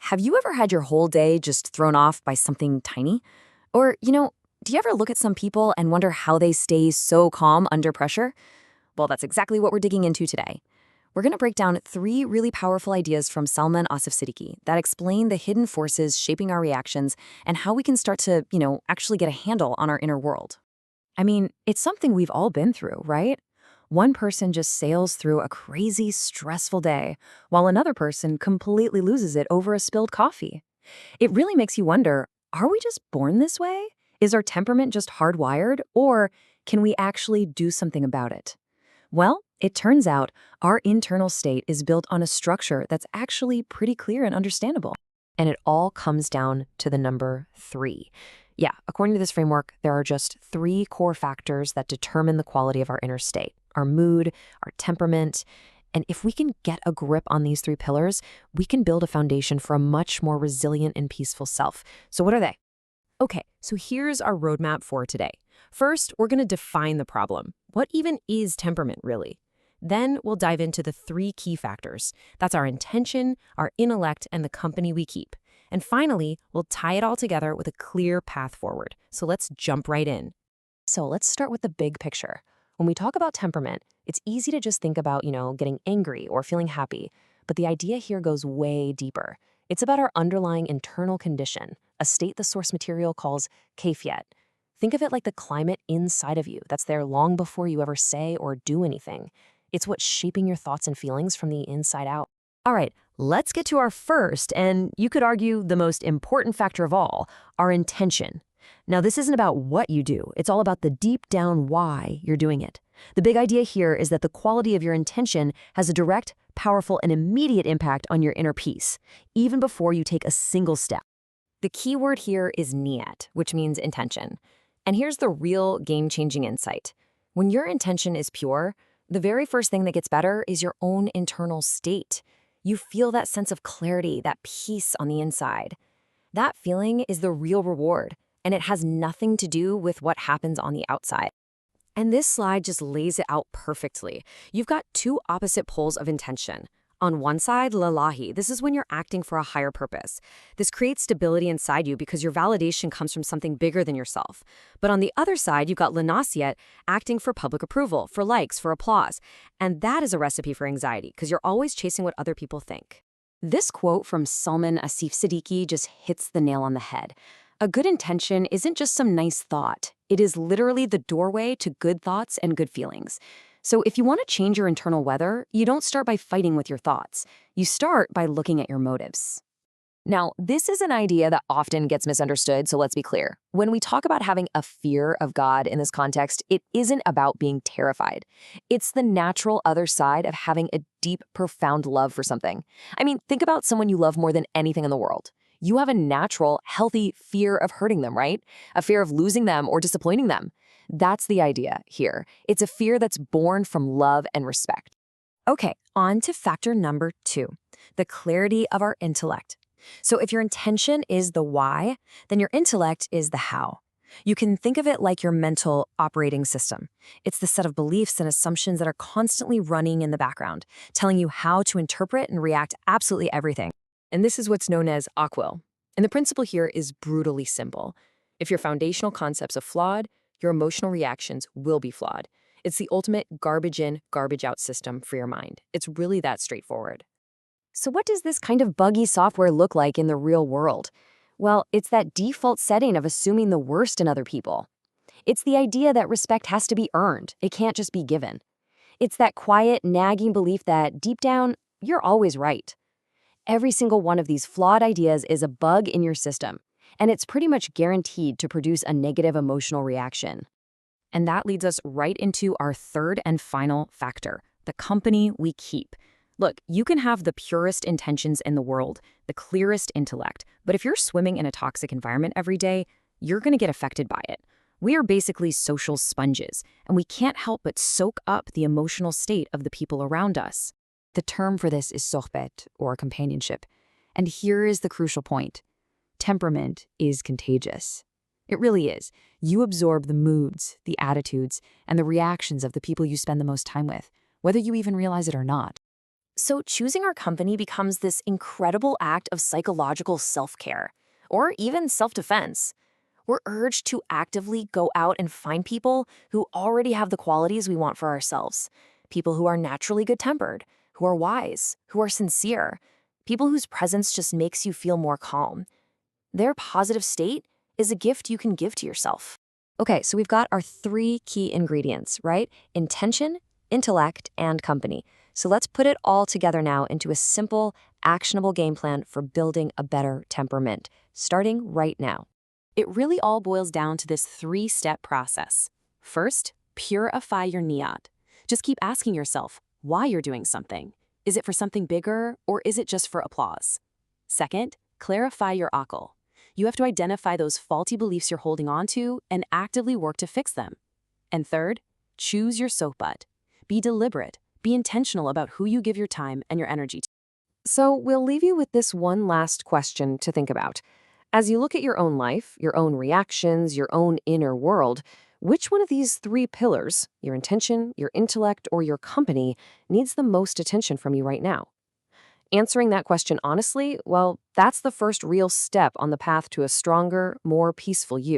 Have you ever had your whole day just thrown off by something tiny? Or, do you ever look at some people and wonder how they stay so calm under pressure? Well, that's exactly what we're digging into today. We're going to break down 3 really powerful ideas from Salman Asif Siddiqui that explain the hidden forces shaping our reactions and how we can start to, actually get a handle on our inner world. I mean, it's something we've all been through, right? One person just sails through a crazy, stressful day, while another person completely loses it over a spilled coffee. It really makes you wonder, are we just born this way? Is our temperament just hardwired, or can we actually do something about it? Well, it turns out our internal state is built on a structure that's actually pretty clear and understandable. And it all comes down to the number 3. Yeah, according to this framework, there are just 3 core factors that determine the quality of our inner state: our mood, our temperament. And if we can get a grip on these 3 pillars, we can build a foundation for a much more resilient and peaceful self. So what are they? Okay, so here's our roadmap for today. First, we're going to define the problem. What even is temperament, really? Then we'll dive into the 3 key factors. That's our intention, our intellect, and the company we keep. And finally, we'll tie it all together with a clear path forward. So let's jump right in. So let's start with the big picture. When we talk about temperament, it's easy to just think about, getting angry or feeling happy. But the idea here goes way deeper. It's about our underlying internal condition, a state the source material calls kayfiyat. Think of it like the climate inside of you that's there long before you ever say or do anything. It's what's shaping your thoughts and feelings from the inside out. All right, let's get to our first, and you could argue the most important factor of all, our intention. Now, this isn't about what you do. It's all about the deep down why you're doing it. The big idea here is that the quality of your intention has a direct, powerful, and immediate impact on your inner peace, even before you take a single step. The key word here is niyat, which means intention. And here's the real game-changing insight. When your intention is pure, the very first thing that gets better is your own internal state. You feel that sense of clarity, that peace on the inside. That feeling is the real reward, and it has nothing to do with what happens on the outside. And this slide just lays it out perfectly. You've got 2 opposite poles of intention. On one side, lillahi, this is when you're acting for a higher purpose. This creates stability inside you because your validation comes from something bigger than yourself. But on the other side, you've got linasiyat, acting for public approval, for likes, for applause. And that is a recipe for anxiety because you're always chasing what other people think. This quote from Salman Asif Siddiqui just hits the nail on the head. A good intention isn't just some nice thought. It is literally the doorway to good thoughts and good feelings. So if you want to change your internal weather, you don't start by fighting with your thoughts. You start by looking at your motives. Now, this is an idea that often gets misunderstood, so let's be clear. When we talk about having a fear of God in this context, it isn't about being terrified. It's the natural other side of having a deep, profound love for something. I mean, think about someone you love more than anything in the world. You have a natural, healthy fear of hurting them, right? A fear of losing them or disappointing them. That's the idea here. It's a fear that's born from love and respect. Okay, on to factor number 2, the clarity of our intellect. So if your intention is the why, then your intellect is the how. You can think of it like your mental operating system. It's the set of beliefs and assumptions that are constantly running in the background, telling you how to interpret and react to absolutely everything. And this is what's known as AQUIL. And the principle here is brutally simple. If your foundational concepts are flawed, your emotional reactions will be flawed. It's the ultimate garbage in, garbage out system for your mind. It's really that straightforward. So what does this kind of buggy software look like in the real world? Well, it's that default setting of assuming the worst in other people. It's the idea that respect has to be earned. It can't just be given. It's that quiet, nagging belief that, deep down, you're always right. Every single one of these flawed ideas is a bug in your system, and it's pretty much guaranteed to produce a negative emotional reaction. And that leads us right into our third and final factor, the company we keep. Look, you can have the purest intentions in the world, the clearest intellect, but if you're swimming in a toxic environment every day, you're going to get affected by it. We are basically social sponges, and we can't help but soak up the emotional state of the people around us. The term for this is sohbet, or companionship. And here is the crucial point. Temperament is contagious. It really is. You absorb the moods, the attitudes, and the reactions of the people you spend the most time with, whether you even realize it or not. So choosing our company becomes this incredible act of psychological self-care, or even self-defense. We're urged to actively go out and find people who already have the qualities we want for ourselves. People who are naturally good-tempered, who are wise, who are sincere, people whose presence just makes you feel more calm. Their positive state is a gift you can give to yourself. Okay, so we've got our three key ingredients, right? Intention, intellect, and company. So let's put it all together now into a simple, actionable game plan for building a better temperament, starting right now. It really all boils down to this three-step process. First, purify your niyat. Just keep asking yourself why you're doing something. Is it for something bigger, or is it just for applause? Second, clarify your akal. You have to identify those faulty beliefs you're holding on to and actively work to fix them. And third, choose your sohbat. Be deliberate, be intentional about who you give your time and your energy to. So we'll leave you with this one last question to think about. As you look at your own life, your own reactions, your own inner world, which one of these three pillars, your intention, your intellect, or your company, needs the most attention from you right now? Answering that question honestly, well, that's the first real step on the path to a stronger, more peaceful you.